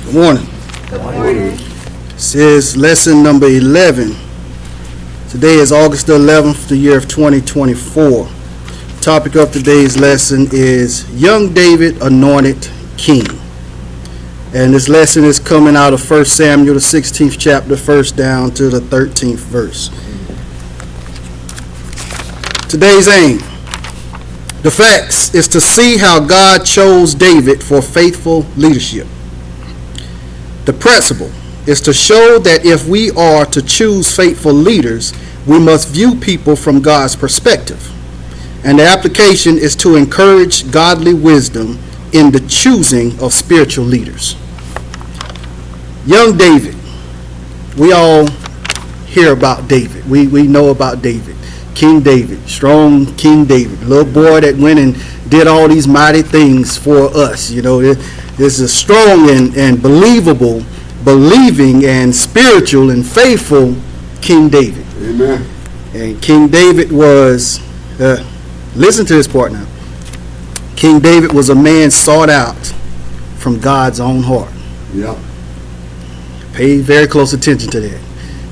Good morning. Good morning. This is lesson number 11. Today is August the 11th, the year of 2024. The topic of today's lesson is Young David Anointed King. And this lesson is coming out of 1 Samuel, the 16th chapter, first down to the 13th verse. Today's aim, the facts, is to see how God chose David for faithful leadership. The principle is to show that if we are to choose faithful leaders, we must view people from God's perspective. And the application is to encourage godly wisdom in the choosing of spiritual leaders. Young David. We all hear about David. We know about David. King David, strong King David, little boy that went and did all these mighty things for us. You know, this is a strong and believable, believing and spiritual and faithful King David. Amen. And King David was, listen to this part now. King David was a man sought out from God's own heart. Yep. Pay very close attention to that.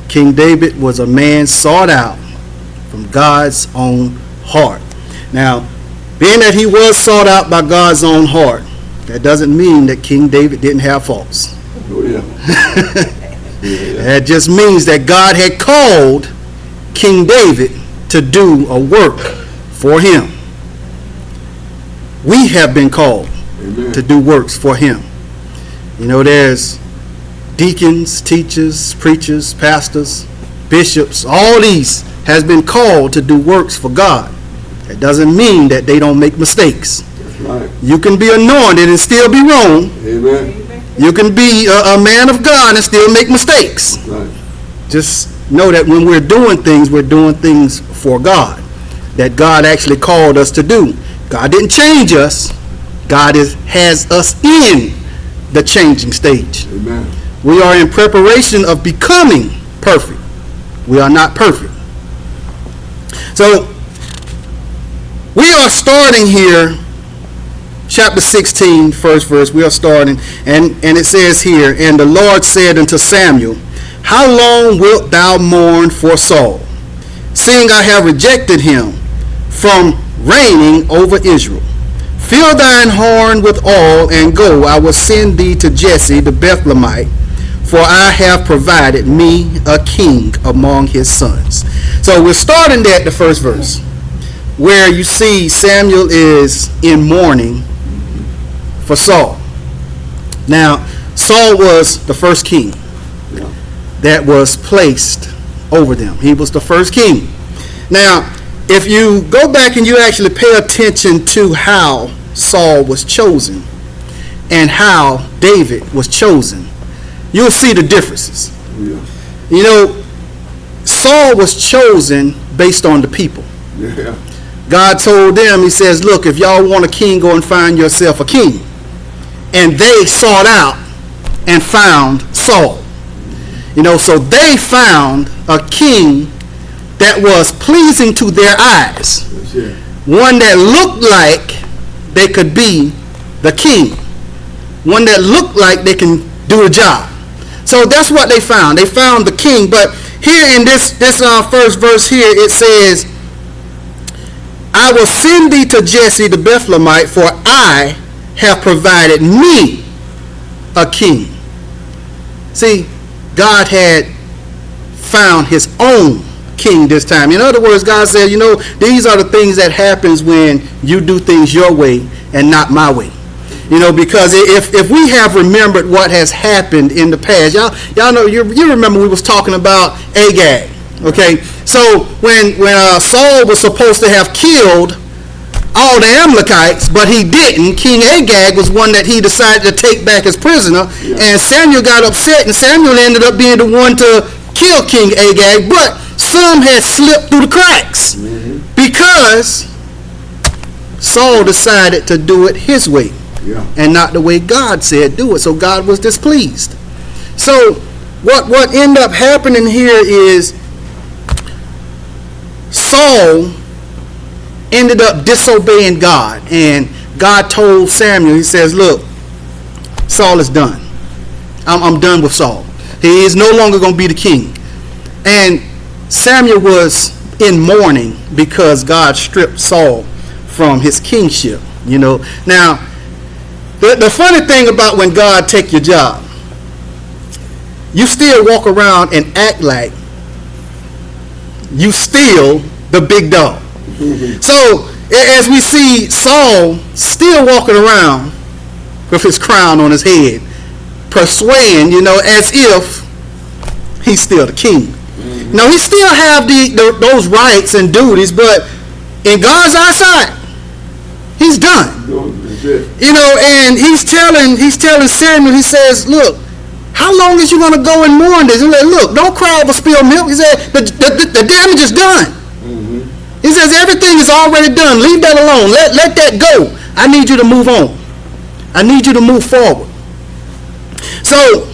King David was a man sought out from God's own heart. Now, being that he was sought out by God's own heart, that doesn't mean that King David didn't have faults. Oh, yeah. That just means that God had called King David to do a work for him. We have been called Amen. to do works for him. You know, there's deacons, teachers, preachers, pastors, bishops, all these has been called to do works for God. That doesn't mean that they don't make mistakes. That's right. You can be anointed and still be wrong. Amen. You can be a man of God and still make mistakes. That's right. Just know that when we're doing things for God, that God actually called us to do. God didn't change us. God has us in the changing stage. Amen. We are in preparation of becoming perfect. We are not perfect. So, we are starting here, chapter 16, first verse. We are starting, and it says here, "And the Lord said unto Samuel, How long wilt thou mourn for Saul, seeing I have rejected him from reigning over Israel? Fill thine horn with oil, and go. I will send thee to Jesse the Bethlehemite, for I have provided me a king among his sons." So we're starting at the first verse, where you see Samuel is in mourning for Saul. Now, Saul was the first king that was placed over them. He was the first king. Now, if you go back and you actually pay attention to how Saul was chosen and how David was chosen, you'll see the differences. Yeah. You know, Saul was chosen based on the people. Yeah. God told them, he says, look, if y'all want a king, go and find yourself a king. And they sought out and found Saul. You know, so they found a king that was pleasing to their eyes. That's it. One that looked like they could be the king. One that looked like they can do a job. So that's what they found. They found the king. But here in this first verse here, it says, "I will send thee to Jesse the Bethlehemite, for I have provided me a king." See, God had found his own king this time. In other words, God said, you know, these are the things that happens when you do things your way and not my way. You know, because if we have remembered what has happened in the past, y'all know, you remember we was talking about Agag. Okay, so when Saul was supposed to have killed all the Amalekites, but he didn't. King Agag was one that he decided to take back as prisoner, and Samuel got upset, and Samuel ended up being the one to kill King Agag, but some had slipped through the cracks because Saul decided to do it his way. Yeah. And not the way God said do it. So God was displeased. So what ended up happening here is Saul ended up disobeying God. And God told Samuel, he says, look, Saul is done. I'm done with Saul. He is no longer going to be the king. And Samuel was in mourning because God stripped Saul from his kingship. Now, the funny thing about when God take your job, you still walk around and act like you still the big dog. Mm-hmm. So as we see Saul still walking around with his crown on his head, persuading, as if he's still the king. Mm-hmm. He still have those rights and duties, but in God's eyesight, he's done. And he's telling Samuel, he says, look, how long is you going to go and mourn this? He's like, look, don't cry over spilled milk. He said, the damage is done. Mm-hmm. He says, everything is already done. Leave that alone. Let that go. I need you to move on. I need you to move forward. So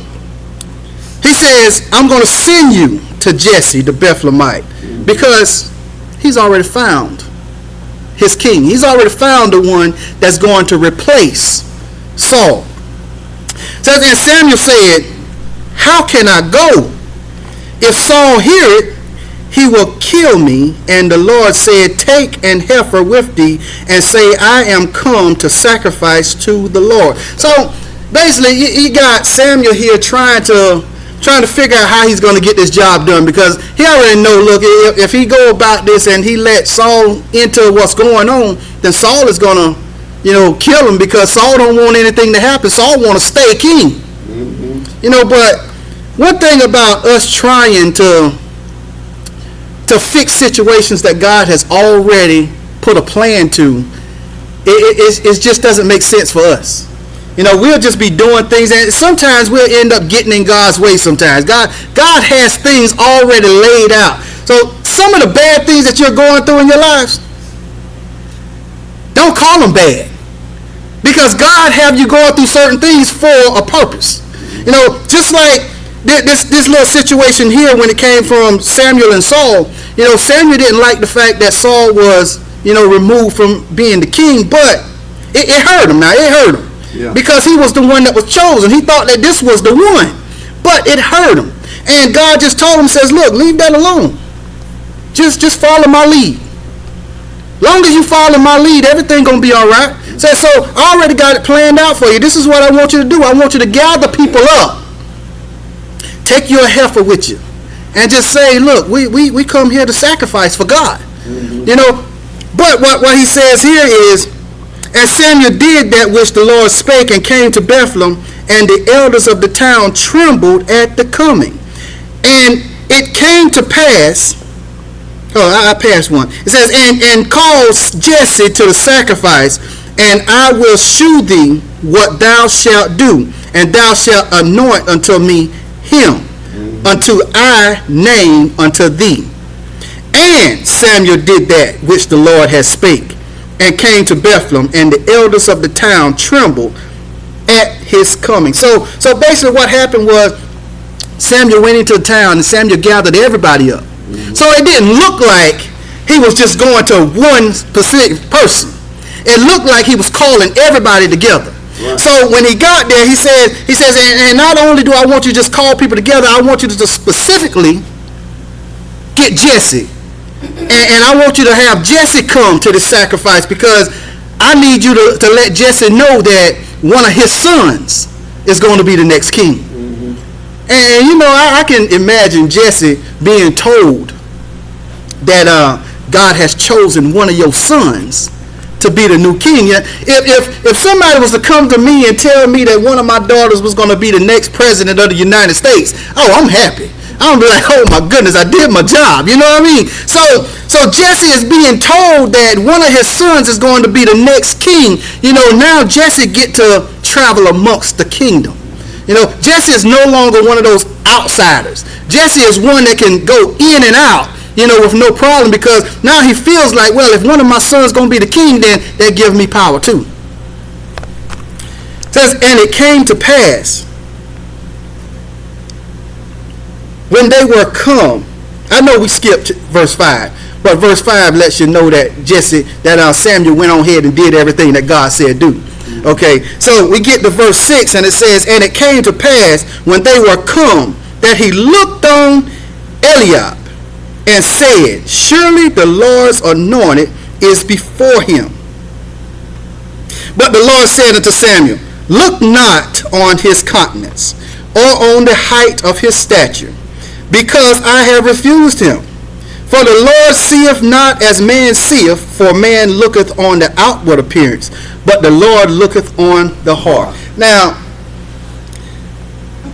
he says, I'm going to send you to Jesse, the Bethlehemite, because he's already found his king. He's already found the one that's going to replace Saul. So, and Samuel said, how can I go? If Saul hear it, he will kill me. And the Lord said, take an heifer with thee and say, I am come to sacrifice to the Lord. So basically, you got Samuel here trying to figure out how he's going to get this job done, because he already know, look, if he go about this and he let Saul into what's going on, then Saul is going to kill him, because Saul don't want anything to happen. Saul want to stay king. Mm-hmm. But one thing about us trying to fix situations that God has already put a plan to, it just doesn't make sense for us. We'll just be doing things, and sometimes we'll end up getting in God's way sometimes. God has things already laid out. So some of the bad things that you're going through in your lives, don't call them bad, because God have you going through certain things for a purpose. Just like this little situation here when it came from Samuel and Saul. Samuel didn't like the fact that Saul was, removed from being the king, but it hurt him. Now, it hurt him. Yeah. Because he was the one that was chosen. He thought that this was the one, but it hurt him. And God just told him, says, look, leave that alone. Just follow my lead. Long as you follow my lead, everything gonna be all right. So I already got it planned out for you. This is what I want you to do. I want you to gather people up. Take your heifer with you, and just say, look, we come here to sacrifice for God. Mm-hmm. But what he says here is, and Samuel did that which the Lord spake, and came to Bethlehem, and the elders of the town trembled at the coming. And it came to pass, I passed one. It says, and calls Jesse to the sacrifice, and I will shew thee what thou shalt do, and thou shalt anoint unto me him, unto I name unto thee. And Samuel did that which the Lord had spake, and came to Bethlehem, and the elders of the town trembled at his coming. So basically what happened was, Samuel went into the town, and Samuel gathered everybody up. Mm-hmm. So it didn't look like he was just going to one specific person. It looked like he was calling everybody together. Right. So when he got there, he says, and not only do I want you to just call people together, I want you to just specifically get Jesse. And I want you to have Jesse come to the sacrifice, because I need you to let Jesse know that one of his sons is going to be the next king. Mm-hmm. And I can imagine Jesse being told that God has chosen one of your sons to be the new king. If somebody was to come to me and tell me that one of my daughters was going to be the next president of the United States, I'm happy. I'm be like, oh my goodness, I did my job. You know what I mean? So Jesse is being told that one of his sons is going to be the next king. Now Jesse get to travel amongst the kingdom. Jesse is no longer one of those outsiders. Jesse is one that can go in and out, with no problem, because now he feels like, well, if one of my sons is going to be the king, then that gives me power too. It says, and it came to pass, when they were come, I know we skipped verse 5, but verse 5 lets you know that Samuel went on ahead and did everything that God said do. Okay, so we get to verse 6, and it says, and it came to pass when they were come that he looked on Eliab and said, surely the Lord's anointed is before him. But the Lord said unto Samuel, look not on his countenance, or on the height of his stature, because I have refused him. For the Lord seeth not as man seeth, for man looketh on the outward appearance, but the Lord looketh on the heart. Now,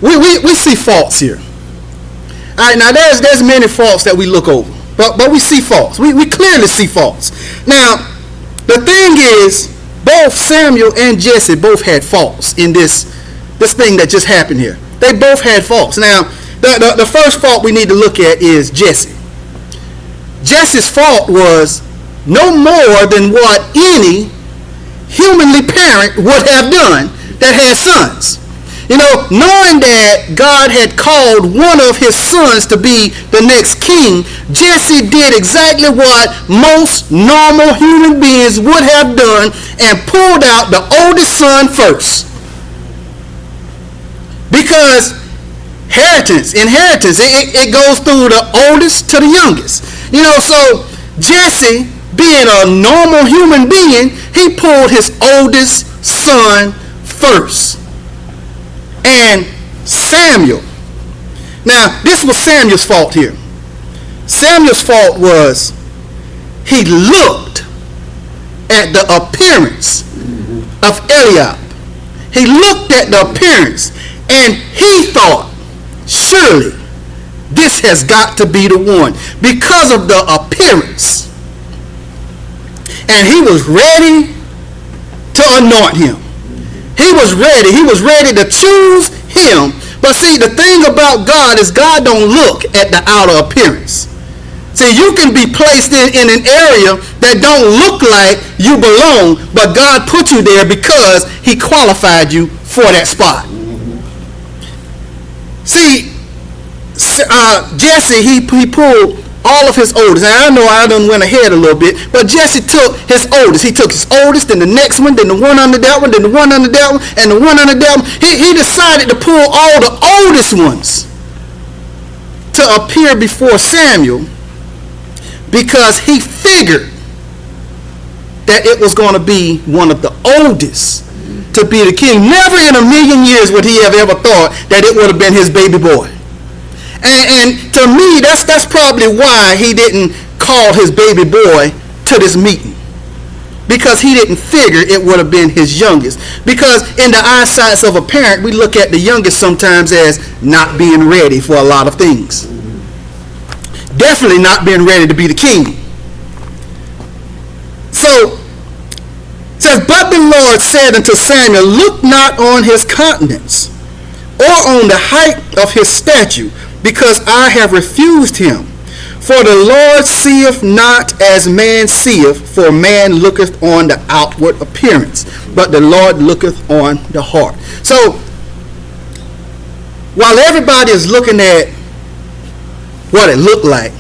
we see faults here. All right, now there's many faults that we look over, but we see faults. We clearly see faults. Now, the thing is, both Samuel and Jesse both had faults in this thing that just happened here. They both had faults. Now, the first fault we need to look at is Jesse. Jesse's fault was no more than what any humanly parent would have done that had sons. You know, knowing that God had called one of his sons to be the next king, Jesse did exactly what most normal human beings would have done and pulled out the oldest son first. Because inheritance, it goes through the oldest to the youngest. You know, so Jesse, being a normal human being, he pulled his oldest son first. And Samuel. Now, this was Samuel's fault here. Samuel's fault was he looked at the appearance of Eliab. He looked at the appearance and he thought, surely this has got to be the one because of the appearance. And he was ready to anoint him. He was ready. He was ready to choose him. But see, the thing about God is God don't look at the outer appearance. See, you can be placed in an area that don't look like you belong, but God put you there because he qualified you for that spot. See, Jesse, he pulled all of his oldest. Now, I know I done went ahead a little bit, but Jesse took his oldest. He took his oldest, then the next one, then the one under that one, then the one under that one, and the one under that one. He decided to pull all the oldest ones to appear before Samuel because he figured that it was going to be one of the oldest to be the king. Never in a million years would he have ever thought that it would have been his baby boy. And to me, that's probably why he didn't call his baby boy to this meeting. Because he didn't figure it would have been his youngest. Because in the eyesight of a parent, we look at the youngest sometimes as not being ready for a lot of things. Definitely not being ready to be the king. So, it says, but the Lord said unto Samuel, look not on his countenance, or on the height of his stature, because I have refused him. For the Lord seeth not as man seeth, for man looketh on the outward appearance, but the Lord looketh on the heart. So, while everybody is looking at what it looked like,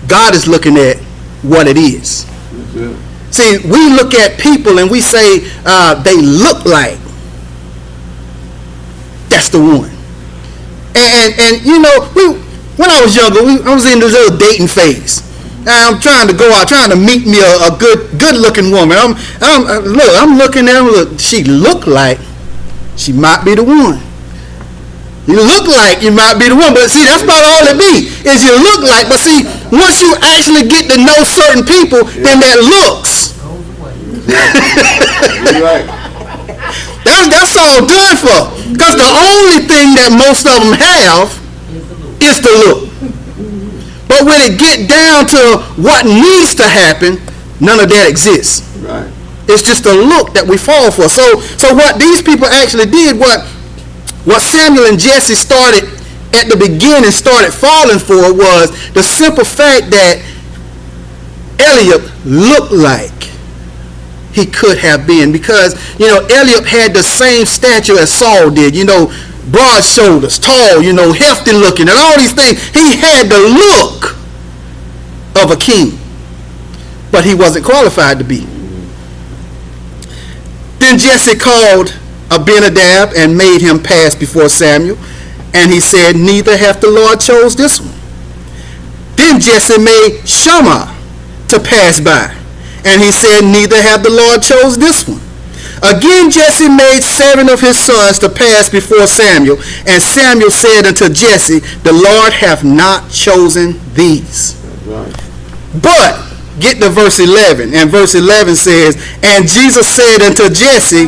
God is looking at what it is. See, we look at people and we say they look like. That's the one. And you know, when I was younger, I was in this little dating phase. I'm trying to go out, trying to meet me a good looking woman. I'm looking at her. Look, she look like she might be the one. You look like you might be the one, but see, that's about all it be. Is you look like, but see, once you actually get to know certain people, then that looks. Right. That's all done for. Because the only thing that most of them have is the look. But when it get down to what needs to happen, none of that exists. Right. It's just a look that we fall for. So what these people actually did, what Samuel and Jesse started at the beginning started falling for was the simple fact that Eliab looked like he could have been, because you know Eliab had the same stature as Saul did, you know, broad shoulders, tall, you know, hefty looking, and all these things. He had the look of a king, but he wasn't qualified to be. Then Jesse called Abinadab and made him pass before Samuel. And he said, neither hath the Lord chose this one. Then Jesse made Shammah to pass by. And he said, neither hath the Lord chose this one. Again Jesse made 7 of his sons to pass before Samuel. And Samuel said unto Jesse, the Lord hath not chosen these. Right. But, get to verse 11. And verse 11 says, and Jesus said unto Jesse,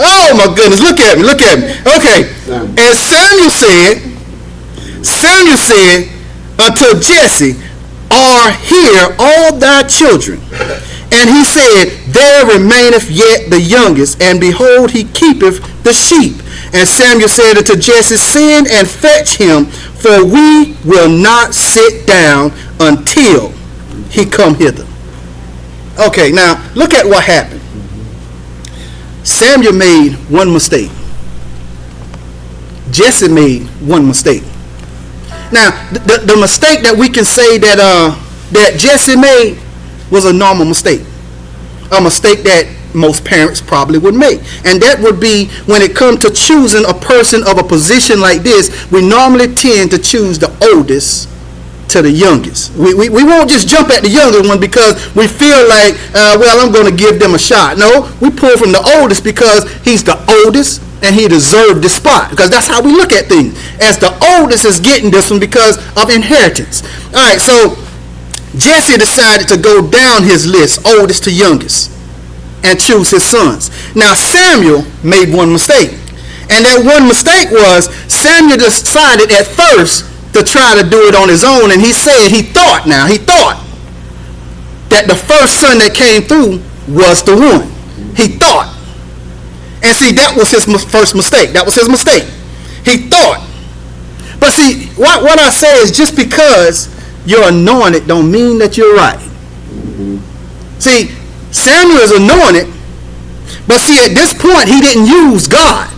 oh my goodness, look at me. Okay. And Samuel said unto Jesse, are here all thy children? And he said, there remaineth yet the youngest, and behold, he keepeth the sheep. And Samuel said unto Jesse, send and fetch him, for we will not sit down until he come hither. Okay, now look at what happened. Samuel made one mistake. Jesse made one mistake. Now, the mistake that we can say that Jesse made was a normal mistake. A mistake that most parents probably would make. And that would be when it comes to choosing a person of a position like this, we normally tend to choose the oldest to the youngest. We won't just jump at the younger one because we feel like, well, I'm going to give them a shot. No, we pull from the oldest because he's the oldest and he deserved this spot, because that's how we look at things. As the oldest is getting this one because of inheritance. All right, so Jesse decided to go down his list, oldest to youngest, and choose his sons. Now Samuel made one mistake. And that one mistake was Samuel decided at first to try to do it on his own. And he thought that the first son that came through was the one. He thought. And see, that was his first mistake. That was his mistake. He thought. But see, what I say is just because you're anointed don't mean that you're right. See, Samuel is anointed, but see, at this point, he didn't use God.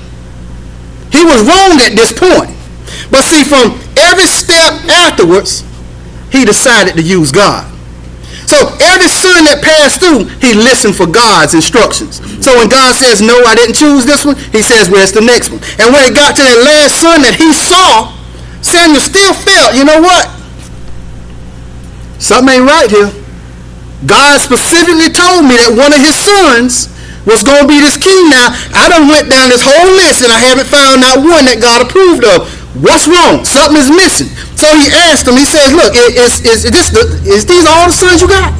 He was wrong at this point. But see, from every step afterwards, he decided to use God. So every son that passed through, he listened for God's instructions. So when God says, no, I didn't choose this one, he says, where's the next one? And when it got to that last son that he saw, Samuel still felt, you know what? Something ain't right here. God specifically told me that one of his sons was going to be this king. Now, I done went down this whole list and I haven't found not one that God approved of. What's wrong? Something is missing. So he asked him, he says, look, is these all the sons you got?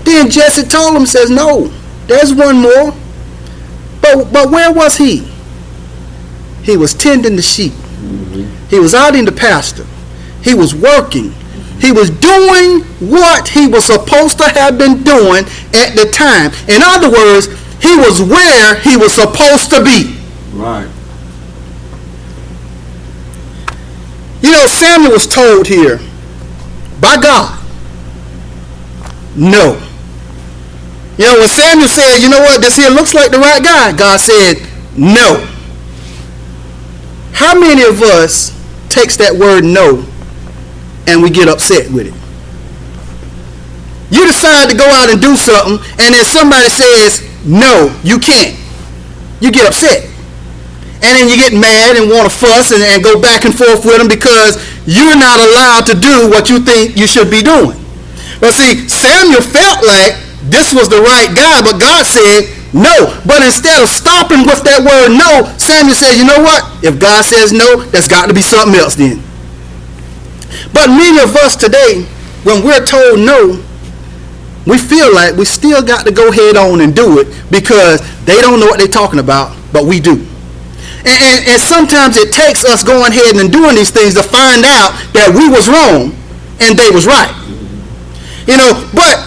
Then Jesse told him, says, no, there's one more. But where was he? He was tending the sheep. He was out in the pasture. He was working. He was doing what he was supposed to have been doing at the time. In other words, he was where he was supposed to be. Right. You know, Samuel was told here by God, no. You know, when Samuel said, you know what, this here looks like the right guy, God said, no. How many of us takes that word no and we get upset with it? You decide to go out and do something, and then somebody says, no, you can't. You get upset. And then you get mad and want to fuss and go back and forth with them because you're not allowed to do what you think you should be doing. But see, Samuel felt like this was the right guy, but God said no. But instead of stopping with that word no, Samuel said, you know what? If God says no, there's got to be something else then. But many of us today, when we're told no, we feel like we still got to go head on and do it because they don't know what they're talking about, but we do. And sometimes it takes us going ahead and doing these things to find out that we was wrong and they was right. You know, but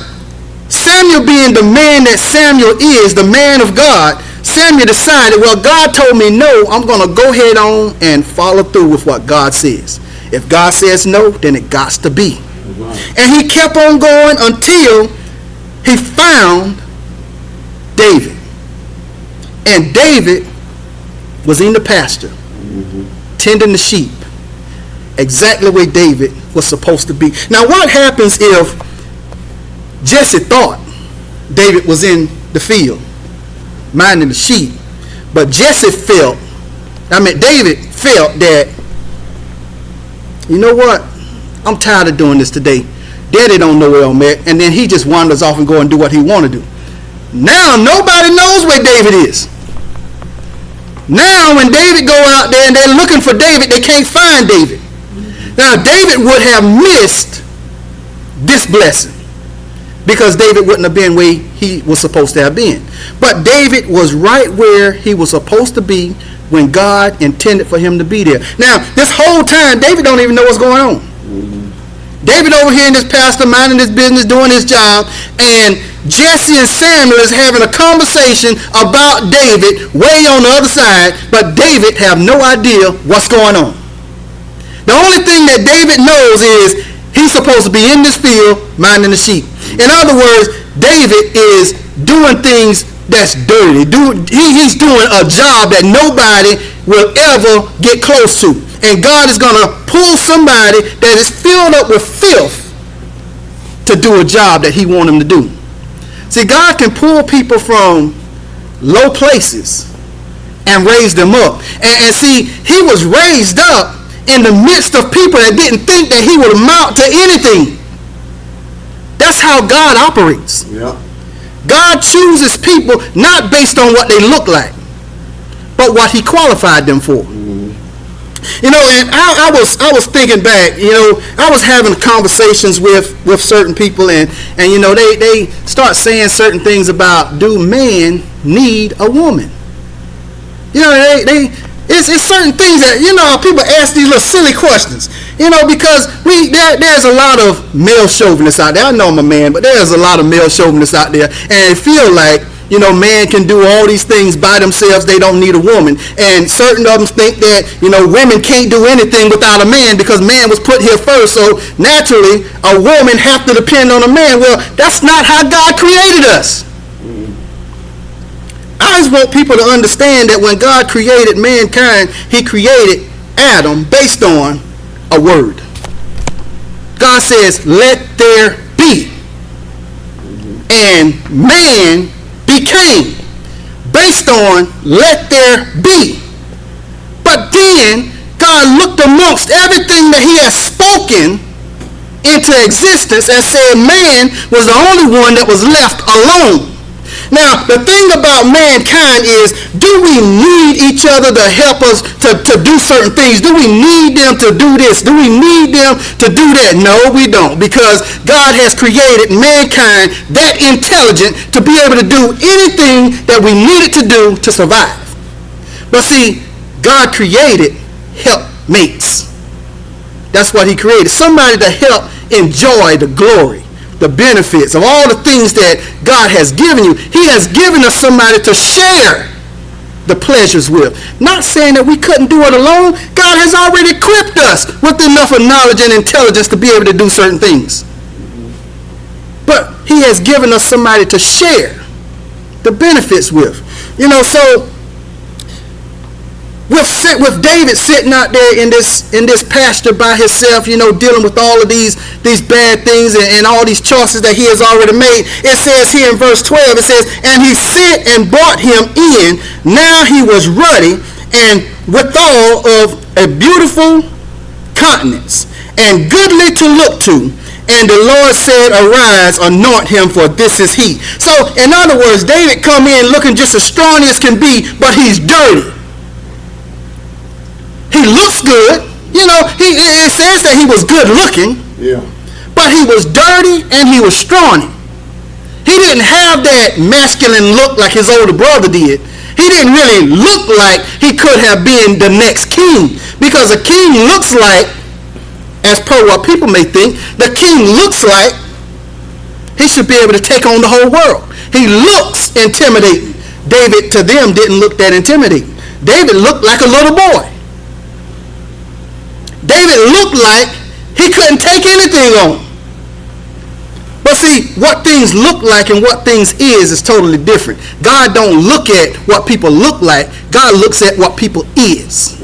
Samuel being the man that Samuel is, the man of God, Samuel decided, well, God told me no, I'm going to go ahead on and follow through with what God says. If God says no, then it got to be. And he kept on going until he found David. And David was in the pasture, tending the sheep, exactly where David was supposed to be. Now, what happens if Jesse thought David was in the field, minding the sheep. But David felt that, you know what? I'm tired of doing this today. Daddy don't know where I'm at. And then he just wanders off and go and do what he want to do. Now nobody knows where David is. Now when David go out there and they're looking for David, they can't find David. Now David would have missed this blessing because David wouldn't have been where he was supposed to have been. But David was right where he was supposed to be when God intended for him to be there. Now this whole time David don't even know what's going on. David over here in this pastor minding his business, doing his job, and Jesse and Samuel is having a conversation about David way on the other side, but David have no idea what's going on. The only thing that David knows is he's supposed to be in this field minding the sheep. In other words, David is doing things that's dirty. He's doing a job that nobody will ever get close to. And God is going to pull somebody that is filled up with filth to do a job that he wants him to do. See, God can pull people from low places and raise them up. And see, he was raised up in the midst of people that didn't think that he would amount to anything. That's how God operates. Yeah. God chooses people not based on what they look like, but what he qualified them for. You know, and I was thinking back, you know, I was having conversations with certain people, and you know, they start saying certain things about, do men need a woman? You know, it's certain things that, you know, people ask these little silly questions, you know, because there's a lot of male chauvinists out there. I know I'm a man, but there's a lot of male chauvinists out there, and they feel like, you know, man can do all these things by themselves. They don't need a woman. And certain of them think that, you know, women can't do anything without a man because man was put here first. So naturally, a woman have to depend on a man. Well, that's not how God created us. I just want people to understand that when God created mankind, he created Adam based on a word. God says, let there be. And man became based on let there be. But then God looked amongst everything that he has spoken into existence and said man was the only one that was left alone. Now, the thing about mankind is, do we need each other to help us to do certain things? Do we need them to do this? Do we need them to do that? No, we don't, because God has created mankind that intelligent to be able to do anything that we needed to do to survive. But see, God created helpmates. That's what he created. Somebody to help enjoy the glory, the benefits of all the things that God has given you. He has given us somebody to share the pleasures with. Not saying that we couldn't do it alone. God has already equipped us with enough of knowledge and intelligence to be able to do certain things. But he has given us somebody to share the benefits with. You know, so with David sitting out there in this pasture by himself, you know, dealing with all of these bad things and all these choices that he has already made, it says here in verse 12, it says, and he sent and brought him in. Now he was ruddy and withal of a beautiful countenance and goodly to look to. And the Lord said, arise, anoint him, for this is he. So, in other words, David come in looking just as strong as can be, but he's dirty. He looks good. You know, it says that he was good looking. Yeah. But he was dirty and he was scrawny. He didn't have that masculine look like his older brother did. He didn't really look like he could have been the next king. Because a king looks like, as per what people may think, the king looks like he should be able to take on the whole world. He looks intimidating. David to them didn't look that intimidating. David looked like a little boy. David looked like he couldn't take anything on. But see, what things look like and what things is totally different. God don't look at what people look like. God looks at what people is.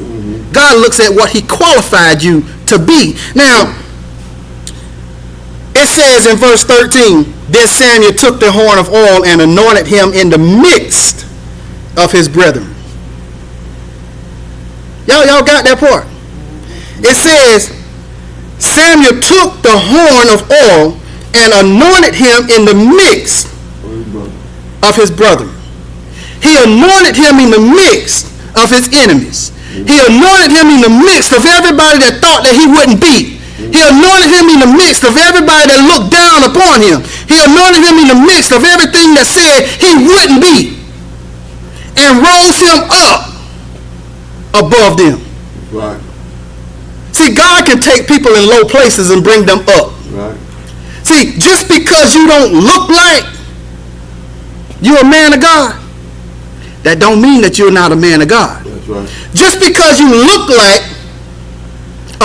God looks at what he qualified you to be. Now, it says in verse 13, Then Samuel took the horn of oil and anointed him in the midst of his brethren. Y'all got that part? It says, Samuel took the horn of oil and anointed him in the midst of his brethren. He anointed him in the midst of his enemies. He anointed him in the midst of everybody that thought that he wouldn't be. He anointed him in the midst of everybody that looked down upon him. He anointed him in the midst of everything that said he wouldn't be, and rose him up above them. Right. See, God can take people in low places and bring them up. Right. See, just because you don't look like you're a man of God, that don't mean that you're not a man of God. That's right. Just because you look like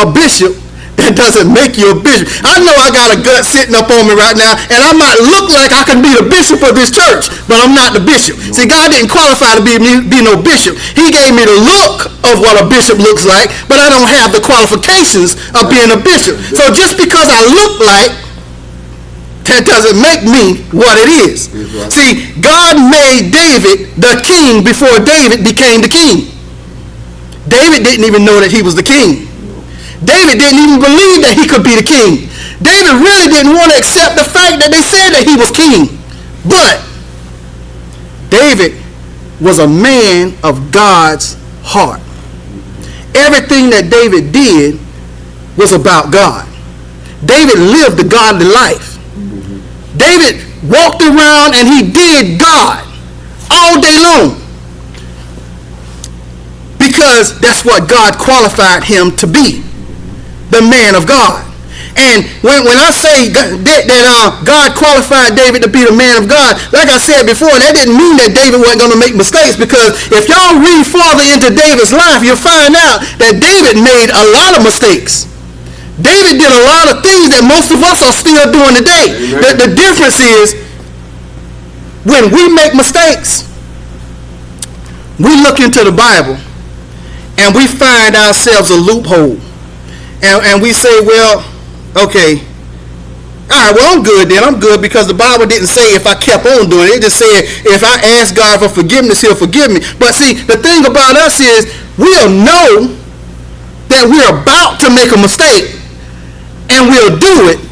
a bishop, that doesn't make you a bishop. I know I got a gut sitting up on me right now, and I might look like I can be the bishop of this church, but I'm not the bishop. See, God didn't qualify to be no bishop. He gave me the look of what a bishop looks like, but I don't have the qualifications of being a bishop. So just because I look like, that doesn't make me what it is. Right. See, God made David the king before David became the king. David didn't even know that he was the king. David didn't even believe that he could be the king. David really didn't want to accept the fact that they said that he was king. But David was a man of God's heart. Everything that David did was about God. David lived the godly life. David walked around and he did God all day long, because that's what God qualified him to be, the man of God. And when I say that God qualified David to be the man of God, like I said before, that didn't mean that David wasn't going to make mistakes, because if y'all read farther into David's life, you'll find out that David made a lot of mistakes. David did a lot of things that most of us are still doing today. The difference is, when we make mistakes, we look into the Bible and we find ourselves a loophole. And we say, well, okay, all right, well, I'm good then. I'm good because the Bible didn't say if I kept on doing it. It just said if I ask God for forgiveness, he'll forgive me. But see, the thing about us is, we'll know that we're about to make a mistake, and we'll do it,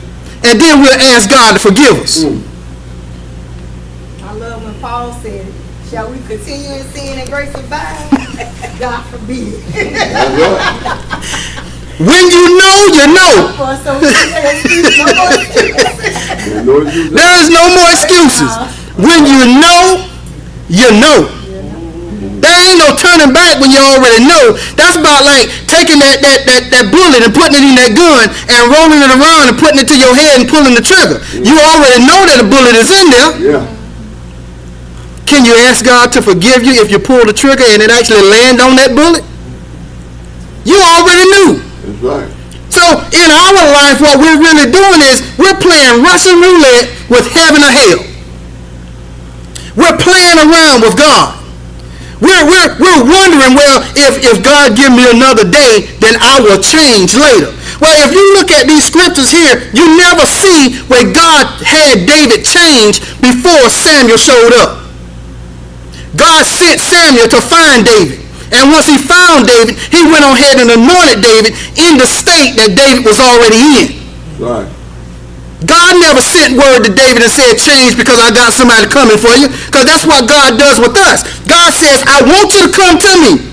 and then we'll ask God to forgive us. I love when Paul said, shall we continue in sin and grace abound? God forbid. That's right. When you know, you know. So we can't excuse no more excuses. There is no more excuses. When you know, you know. There ain't no turning back when you already know. That's about like taking that bullet and putting it in that gun and rolling it around and putting it to your head and pulling the trigger. You already know that a bullet is in there. Yeah. Can you ask God to forgive you if you pull the trigger and it actually land on that bullet? You already knew. That's right. So in our life, what we're really doing is we're playing Russian roulette with heaven or hell. We're playing around with God. We're wondering, well, if God give me another day, then I will change later. Well, if you look at these scriptures here, you never see where God had David change before Samuel showed up. God sent Samuel to find David. And once he found David, he went on ahead and anointed David in the state that David was already in. Right. God never sent word to David and said, change because I got somebody coming for you. Because that's what God does with us. God says, I want you to come to me.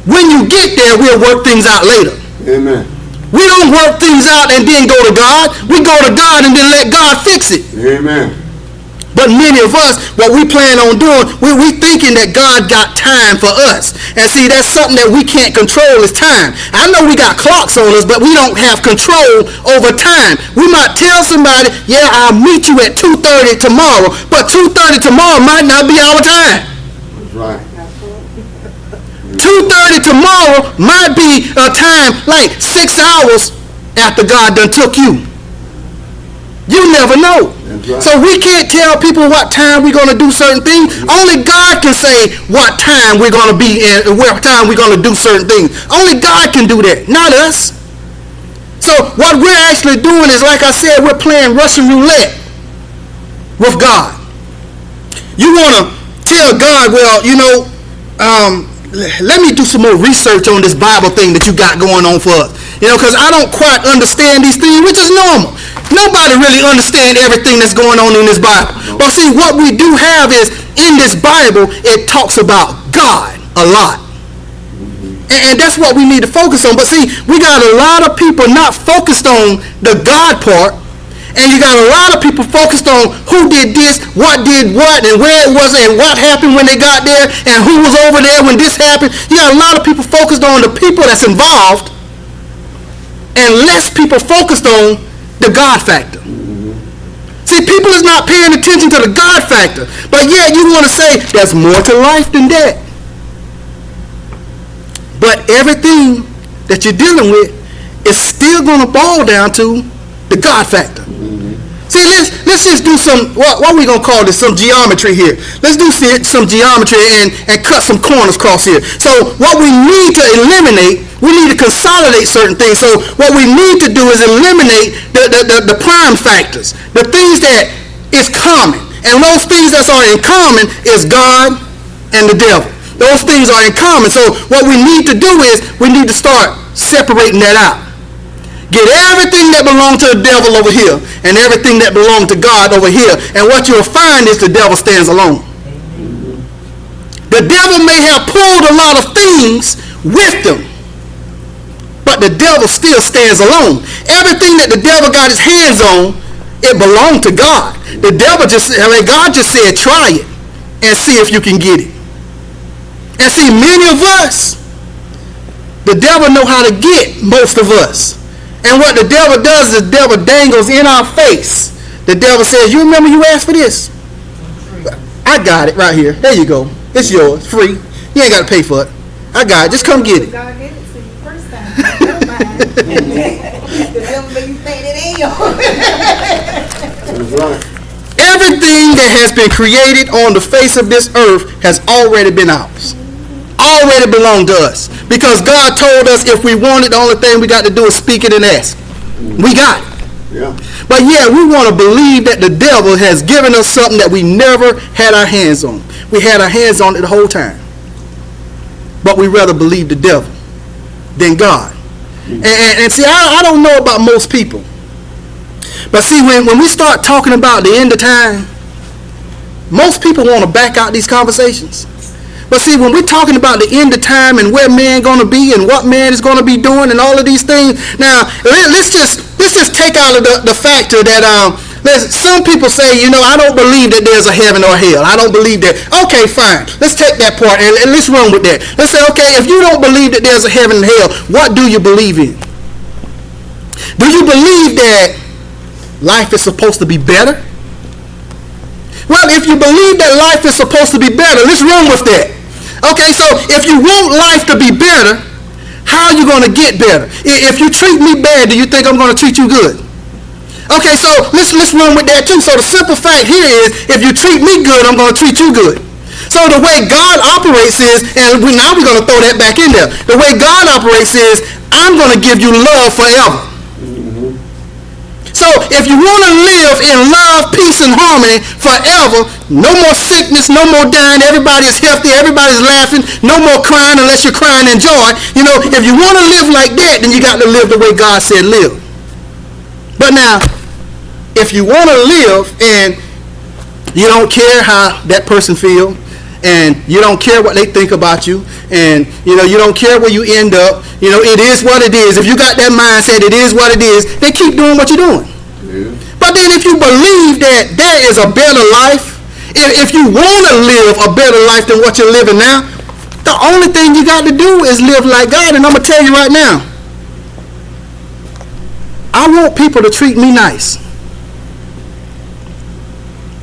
When you get there, we'll work things out later. Amen. We don't work things out and then go to God. We go to God and then let God fix it. Amen. But many of us, what we plan on doing, we thinking that God got time for us. And see, that's something that we can't control is time. I know we got clocks on us, but we don't have control over time. We might tell somebody, yeah, I'll meet you at 2:30 tomorrow, but 2:30 tomorrow might not be our time. That's right. 2:30 tomorrow might be a time like 6 hours after God done took you. You never know. Right. So we can't tell people what time we're going to do certain things. Only God can say what time we're going to be in and what time we're going to do certain things. Only God can do that, not us. So what we're actually doing is, like I said, we're playing Russian roulette with God. You want to tell God, well, let me do some more research on this Bible thing that you got going on for us. Because I don't quite understand these things, which is normal. Nobody really understands everything that's going on in this Bible. But see, what we do have is, in this Bible, it talks about God a lot. And that's what we need to focus on. But see, we got a lot of people not focused on the God part. And you got a lot of people focused on who did this, what did what, and where it was, and what happened when they got there, and who was over there when this happened. You got a lot of people focused on the people that's involved, and less people focused on the God factor. See, people is not paying attention to the God factor, but yet you want to say there's more to life than that. But everything that you're dealing with is still going to boil down to the God factor. See, let's just do some, what are we going to call this, some geometry here. Let's do some geometry and cut some corners across here. So what we need to eliminate, we need to consolidate certain things. So what we need to do is eliminate the prime factors, the things that is common. And those things that are in common is God and the devil. Those things are in common. So what we need to do is we need to start separating that out. Get everything that belongs to the devil over here and everything that belongs to God over here. And what you'll find is the devil stands alone. The devil may have pulled a lot of things with them, but the devil still stands alone. Everything that the devil got his hands on, it belonged to God. The devil God just said, try it and see if you can get it. And see, many of us, the devil know how to get most of us. And what the devil does is the devil dangles in our face. The devil says, you remember you asked for this? I got it right here. There you go. It's yours. Free. You ain't got to pay for it. I got it. Just come get it. God gave it to you first time. The devil make you think it ain't yours. That's right. Everything that has been created on the face of this earth has already been ours. Already belong to us, because God told us if we want it, the only thing we got to do is speak it and ask. We got it. Yeah. But yeah, we want to believe that the devil has given us something that we never had our hands on. We had our hands on it the whole time, but we rather believe the devil than God. And see, I don't know about most people, but see, when we start talking about the end of time, most people want to back out these conversations. But see, when we're talking about the end of time and where man going to be and what man is going to be doing and all of these things, now let's just take out of the factor that some people say, I don't believe that there's a heaven or hell. I don't believe that. Okay, fine. Let's take that part and let's run with that. Let's say, okay, if you don't believe that there's a heaven and hell, what do you believe in? Do you believe that life is supposed to be better? Well, if you believe that life is supposed to be better, let's run with that. Okay, so if you want life to be better, how are you going to get better? If you treat me bad, do you think I'm going to treat you good? Okay, so let's run with that too. So the simple fact here is, if you treat me good, I'm going to treat you good. So the way God operates is, and now we're going to throw that back in there. The way God operates is, I'm going to give you love forever. So if you want to live in love, peace, and harmony forever, no more sickness, no more dying, everybody's healthy, everybody's laughing, no more crying unless you're crying in joy. If you want to live like that, then you got to live the way God said live. But now, if you want to live and you don't care how that person feels, and you don't care what they think about you, and you don't care where you end up, it is what it is. If you got that mindset, it is what it is, they keep doing what you're doing. Yeah. But then if you believe that there is a better life, if you want to live a better life than what you're living now, the only thing you got to do is live like God. And I'm going to tell you right now, I want people to treat me nice.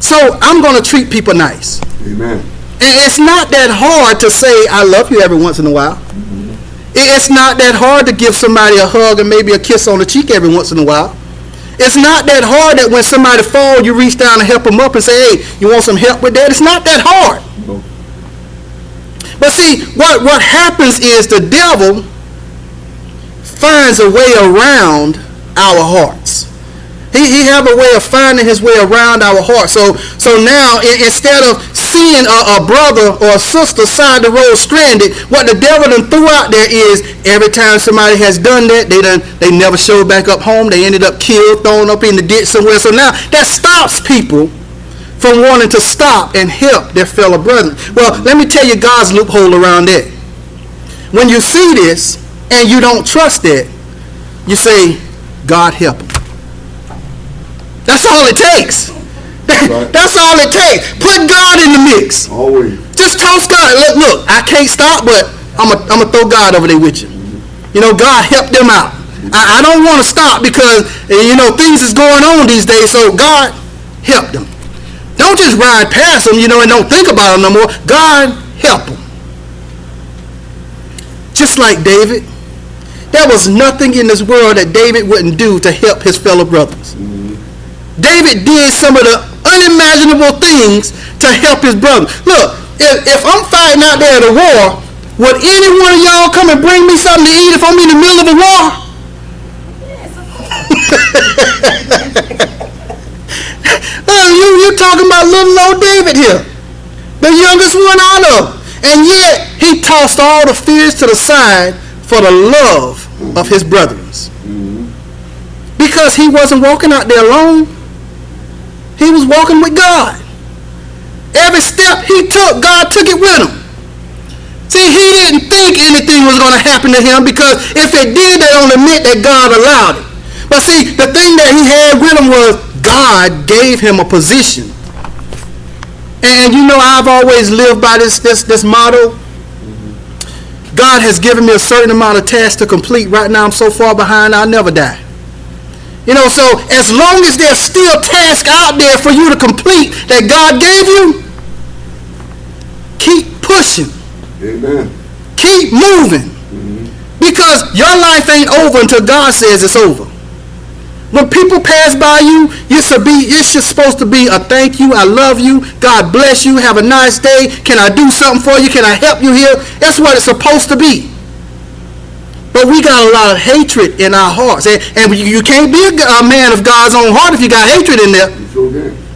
So I'm going to treat people nice. Amen. And it's not that hard to say I love you every once in a while. Mm-hmm. It's not that hard to give somebody a hug and maybe a kiss on the cheek every once in a while. It's not that hard that when somebody falls, you reach down and help them up and say, hey, you want some help with that? It's not that hard. No. But see, what happens is the devil finds a way around our hearts. He have a way of finding his way around our heart. So now, instead of seeing a brother or a sister side the road stranded, what the devil done threw out there is every time somebody has done that, they never showed back up home. They ended up killed, thrown up in the ditch somewhere. So now that stops people from wanting to stop and help their fellow brethren. Well, let me tell you God's loophole around that. When you see this and you don't trust it, you say, God help him. That's all it takes. Right. That's all it takes. Put God in the mix. Always. Just toss God. Look, I can't stop, but I'm gonna throw God over there with you. You know, God help them out. I don't want to stop because, things is going on these days, so God help them. Don't just ride past them, and don't think about them no more. God help them. Just like David. There was nothing in this world that David wouldn't do to help his fellow brothers. David did some of the unimaginable things to help his brother. Look, if I'm fighting out there at a war, would any one of y'all come and bring me something to eat if I'm in the middle of a war? Yes, of course. You're talking about little old David here, the youngest one out of. And yet, he tossed all the fears to the side for the love of his brethren. Because he wasn't walking out there alone. He was walking with God. Every step he took, God took it with him. See, he didn't think anything was going to happen to him because if it did, that only meant that God allowed it. But see, the thing that he had with him was God gave him a position. And I've always lived by this motto. God has given me a certain amount of tasks to complete. Right now I'm so far behind, I'll never die. So as long as there's still tasks out there for you to complete that God gave you, keep pushing. Amen. Keep moving. Because your life ain't over until God says it's over. When people pass by you, it's just supposed to be a thank you, I love you, God bless you, have a nice day, can I do something for you, can I help you here? That's what it's supposed to be. But we got a lot of hatred in our hearts. And you can't be a man of God's own heart if you got hatred in there.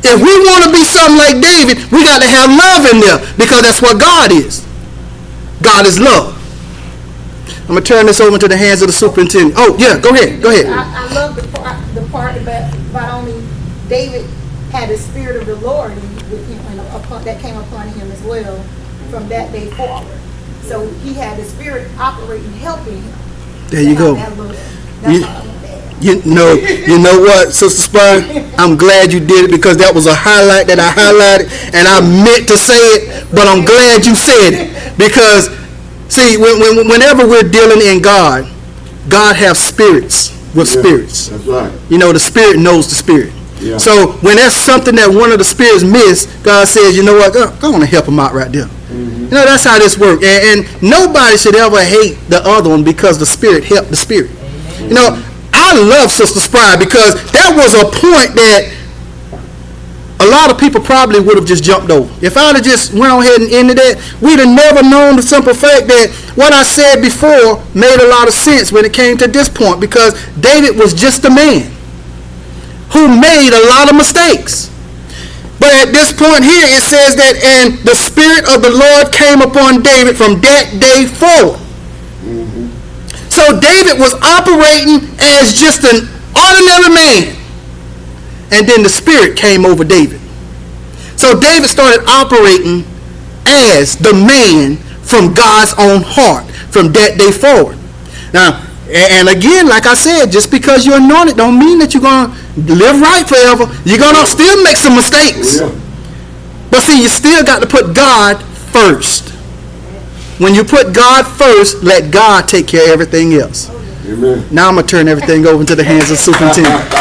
If we want to be something like David, we got to have love in there because that's what God is. God is love. I'm going to turn this over to the hands of the superintendent. Oh, yeah, go ahead. I love the part about only David had the spirit of the Lord that came upon him as well from that day forward. So he had the spirit operating, helping him. There you go. You know what, Sister Spy? I'm glad you did it because that was a highlight that I highlighted and I meant to say it, but I'm glad you said it because, see, whenever we're dealing in God, God has spirits with spirits. That's right. The spirit knows the spirit. Yeah. So when there's something that one of the spirits missed, God says, you know what, go on and help them out right there. That's how this works. And nobody should ever hate the other one because the spirit helped the spirit. I love Sister Spry because that was a point that a lot of people probably would have just jumped over. If I'd have just went on ahead and ended that, we'd have never known the simple fact that what I said before made a lot of sense when it came to this point because David was just a man who made a lot of mistakes. But at this point here, it says that, and the Spirit of the Lord came upon David from that day forward. So David was operating as just an ordinary man. And then the Spirit came over David. So David started operating as the man from God's own heart from that day forward. Now, and again, like I said, just because you're anointed don't mean that you're going to live right forever. You're going to still make some mistakes. Yeah. But see, you still got to put God first. When you put God first, let God take care of everything else. Amen. Now I'm going to turn everything over into the hands of the superintendent.